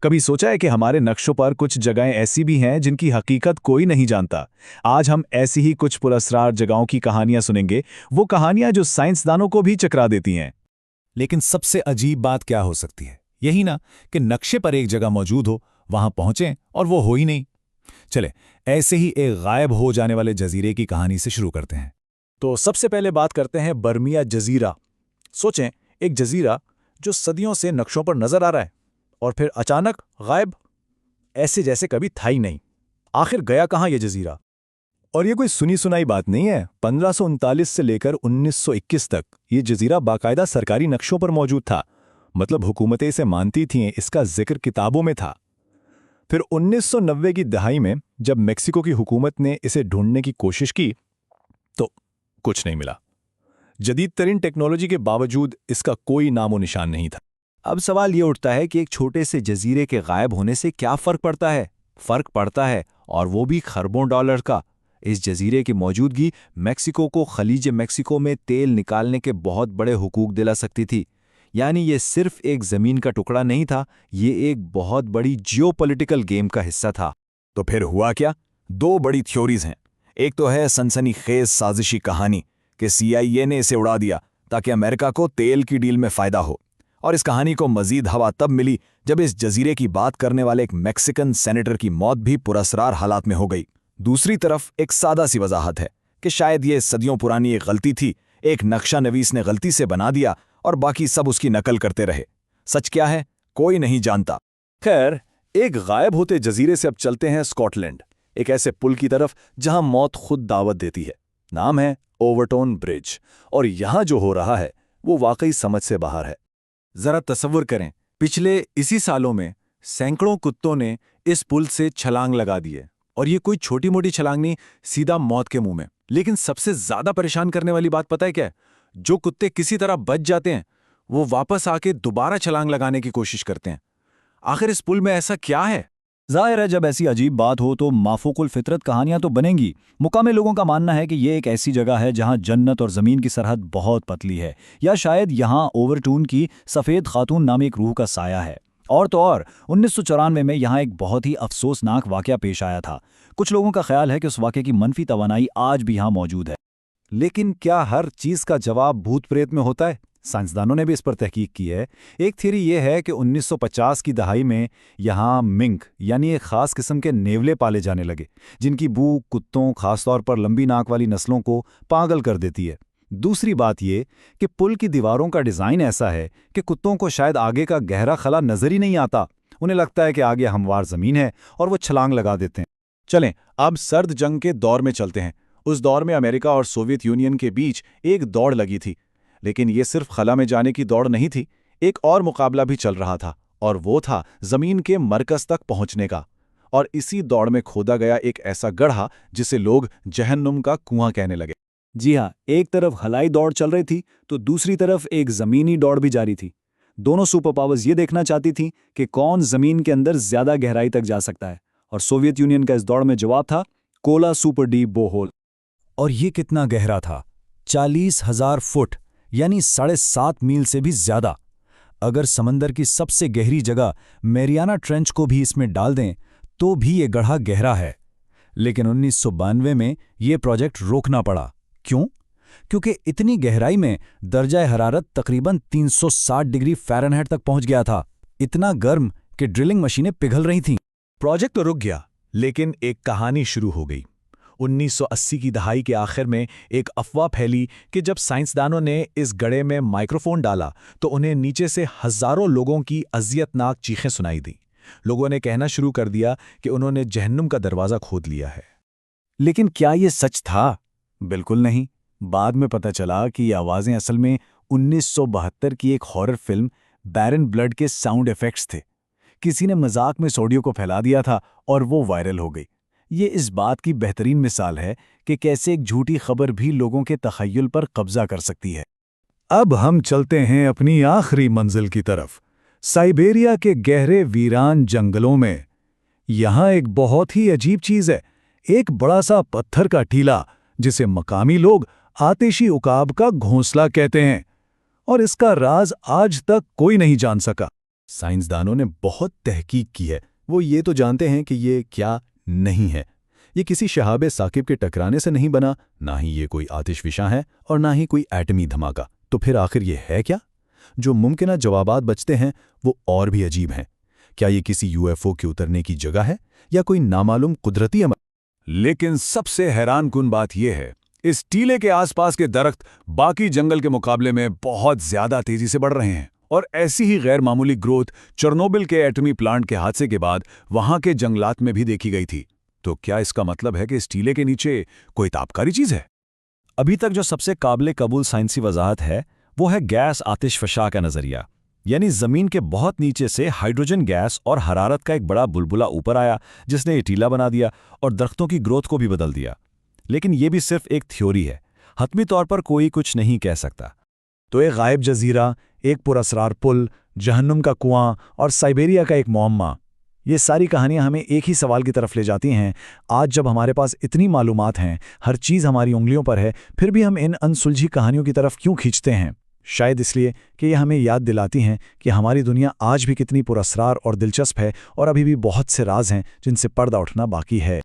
कभी सोचा है कि हमारे नक्शों पर कुछ जगहें ऐसी भी हैं जिनकी हकीकत कोई नहीं जानता। आज हम ऐसी ही कुछ पुरस्कार जगहों की कहानियां सुनेंगे, वो कहानियां जो साइंसदानों को भी चकरा देती हैं। लेकिन सबसे अजीब बात क्या हो सकती है? यही ना कि नक्शे पर एक जगह मौजूद हो, वहां पहुंचें और वो हो ही नहीं। चले, ऐसे ही एक गायब हो जाने वाले जजीरे की कहानी से शुरू करते हैं। तो सबसे पहले बात करते हैं बर्मिया जजीरा। सोचें, एक जजीरा जो सदियों से नक्शों पर नजर आ रहा है और फिर अचानक गायब, ऐसे जैसे कभी था ही नहीं। आखिर गया कहाँ ये जजीरा? और ये कोई सुनी सुनाई बात नहीं है। 1539 से लेकर 1921 तक ये जजीरा बाकायदा सरकारी नक्शों पर मौजूद था। मतलब हुकूमतें इसे मानती थीं, इसका जिक्र किताबों में था। फिर 1990 की दहाई में जब मेक्सिको की हुकूमत ने इसे ढूंढने की कोशिश की तो कुछ नहीं मिला। जदीद तरीन टेक्नोलॉजी के बावजूद इसका कोई नामो निशान नहीं था। अब सवाल ये उठता है कि एक छोटे से जजीरे के गायब होने से क्या फर्क पड़ता है? फर्क पड़ता है, और वो भी खरबों डॉलर का। इस जजीरे की मौजूदगी मेक्सिको को खलीज मेक्सिको में तेल निकालने के बहुत बड़े हुकूक दिला सकती थी। यानी ये सिर्फ एक जमीन का टुकड़ा नहीं था, ये एक बहुत बड़ी जियोपॉलिटिकल गेम का हिस्सा था। तो फिर हुआ क्या? दो बड़ी थ्योरीज हैं। एक तो है सनसनीखेज साजिशी कहानी कि CIA ने इसे उड़ा दिया ताकि अमेरिका को तेल की डील में फायदा हो, और इस कहानी को मजीद हवा तब मिली जब इस जजीरे की बात करने वाले एक मैक्सिकन सेनेटर की मौत भी पुरस्कार हालात में हो गई। दूसरी तरफ एक सादा सी वजाहत है कि शायद ये सदियों पुरानी एक गलती थी, एक नक्शा नवीस ने गलती से बना दिया और बाकी सब उसकी नकल करते रहे। सच क्या है, कोई नहीं जानता। खैर, एक गायब होते जजीरे से अब चलते हैं स्कॉटलैंड, एक ऐसे पुल की तरफ जहां मौत खुद दावत देती है। नाम है ओवरटोन ब्रिज, और यहां जो हो रहा है वो वाकई समझ से बाहर है। जरा तसव्वुर करें, पिछले इसी सालों में सैकड़ों कुत्तों ने इस पुल से छलांग लगा दी है, और ये कोई छोटी मोटी छलांग नहीं, सीधा मौत के मुंह में। लेकिन सबसे ज्यादा परेशान करने वाली बात पता है क्या है? जो कुत्ते किसी तरह बच जाते हैं वो वापस आके दोबारा छलांग लगाने की कोशिश करते हैं। आखिर इस पुल में ऐसा क्या है? जाहिर है, जब ऐसी अजीब बात हो तो माफूकुल फितरत कहानियां तो बनेंगी। मुकामी लोगों का मानना है कि ये एक ऐसी जगह है जहां जन्नत और ज़मीन की सरहद बहुत पतली है, या शायद यहां ओवरटून की सफ़ेद खातून नामी एक रूह का साया है। और तो और 1994 में यहां एक बहुत ही अफसोसनाक वाक़या पेश आया था। कुछ लोगों का ख्याल है कि उस वाक़े की मनफी तवानाई आज भी यहां मौजूद है। लेकिन क्या हर चीज का जवाब भूत प्रेत में होता है? साइंसदानों ने भी इस पर तहकीक की है। एक थ्योरी ये है कि 1950 की दहाई में यहाँ मिंक यानी एक खास किस्म के नेवले पाले जाने लगे, जिनकी बू कुत्तों, खासतौर पर लंबी नाक वाली नस्लों को पागल कर देती है। दूसरी बात ये कि पुल की दीवारों का डिज़ाइन ऐसा है कि कुत्तों को शायद आगे का गहरा खला नजर ही नहीं आता। उन्हें लगता है कि आगे हमवार ज़मीन है और वो छलांग लगा देते हैं। चलें, अब सर्द जंग के दौर में चलते हैं। उस दौर में अमेरिका और सोवियत यूनियन के बीच एक दौड़ लगी थी। लेकिन ये सिर्फ खला में जाने की दौड़ नहीं थी, एक और मुकाबला भी चल रहा था, और वो था जमीन के मरकज तक पहुंचने का। और इसी दौड़ में खोदा गया एक ऐसा गड्ढा जिसे लोग जहन्नुम का कुआं कहने लगे। जी हाँ, एक तरफ खलाई दौड़ चल रही थी तो दूसरी तरफ एक ज़मीनी दौड़ भी जारी थी। दोनों सुपर पावर्स ये देखना चाहती थीं कि कौन ज़मीन के अंदर ज़्यादा गहराई तक जा सकता है, और सोवियत यूनियन का इस दौड़ में जवाब था कोला सुपर डीप बोहोल। और ये कितना गहरा था? 40,000 फुट, यानी 7.5 मील से भी ज्यादा। अगर समंदर की सबसे गहरी जगह मैरियाना ट्रेंच को भी इसमें डाल दें तो भी ये गड्ढा गहरा है। लेकिन 1992 में ये प्रोजेक्ट रोकना पड़ा। क्यों? क्योंकि इतनी गहराई में दर्जा हरारत तकरीबन 360 डिग्री फ़ारेनहाइट तक पहुंच गया था। इतना गर्म कि ड्रिलिंग मशीनें पिघल रही थीं। प्रोजेक्ट तो रुक गया, लेकिन एक कहानी शुरू हो गई। 1980 की दहाई के आखिर में एक अफवाह फैली कि जब साइंसदानों ने इस गड्ढे में माइक्रोफोन डाला तो उन्हें नीचे से हजारों लोगों की अजियतनाक चीखें सुनाई दी। लोगों ने कहना शुरू कर दिया कि उन्होंने जहन्नुम का दरवाज़ा खोद लिया है। लेकिन क्या ये सच था? बिल्कुल नहीं। बाद में पता चला कि ये आवाज़ें असल में 1972 की एक हॉरर फिल्म बैरन ब्लड के साउंड इफ़ेक्ट्स थे। किसी ने मजाक में इस ऑडियो को फैला दिया था और वो वायरल हो गई। ये इस बात की बेहतरीन मिसाल है कि कैसे एक झूठी खबर भी लोगों के तखय्युल पर कब्जा कर सकती है। अब हम चलते हैं अपनी आखिरी मंजिल की तरफ, साइबेरिया के गहरे वीरान जंगलों में। यहाँ एक बहुत ही अजीब चीज़ है, एक बड़ा सा पत्थर का टीला जिसे मकामी लोग आतिशी उकाब का घोंसला कहते हैं, और इसका राज आज तक कोई नहीं जान सका। साइंसदानों ने बहुत तहकीक की है। वो ये तो जानते हैं कि ये क्या नहीं है। ये किसी शहाब साकिब के टकराने से नहीं बना, ना ही ये कोई आतिशफिशा है और ना ही कोई एटमी धमाका। तो फिर आखिर ये है क्या? जो मुमकिन जवाबात बचते हैं वो और भी अजीब हैं। क्या ये किसी यूएफओ के उतरने की जगह है या कोई नामालूम कुदरती अमल? लेकिन सबसे हैरानकुन बात यह है, इस टीले के आसपास के दरख्त बाकी जंगल के मुकाबले में बहुत ज्यादा तेजी से बढ़ रहे हैं और ऐसी ही गैर मामूली ग्रोथ चेर्नोबिल के एटमी प्लांट के हादसे के बाद वहां के जंगलात में भी देखी गई थी। तो क्या इसका मतलब है कि इस टीले के नीचे कोई ताबकारी चीज है? अभी तक जो सबसे काबिल कबूल साइंसी वजाहत है वो है गैस आतिशफशा का नजरिया। यानी जमीन के बहुत नीचे से हाइड्रोजन गैस और हरारत का एक बड़ा बुलबुला ऊपर आया जिसने ये टीला बना दिया और दरख्तों की ग्रोथ को भी बदल दिया। लेकिन ये भी सिर्फ एक थ्योरी है, हतमी तौर पर कोई कुछ नहीं कह सकता। तो एक गायब जजीरा, एक पुरअसरार पुल, जहन्नुम का कुआं और साइबेरिया का एक मुअम्मा, ये सारी कहानियां हमें एक ही सवाल की तरफ ले जाती हैं। आज जब हमारे पास इतनी मालूमात हैं, हर चीज़ हमारी उंगलियों पर है, फिर भी हम इन अनसुलझी कहानियों की तरफ क्यों खींचते हैं? शायद इसलिए कि ये हमें याद दिलाती हैं कि हमारी दुनिया आज भी कितनी पुरअसरार और दिलचस्प है और अभी भी बहुत से राज हैं जिनसे पर्दा उठना बाकी है।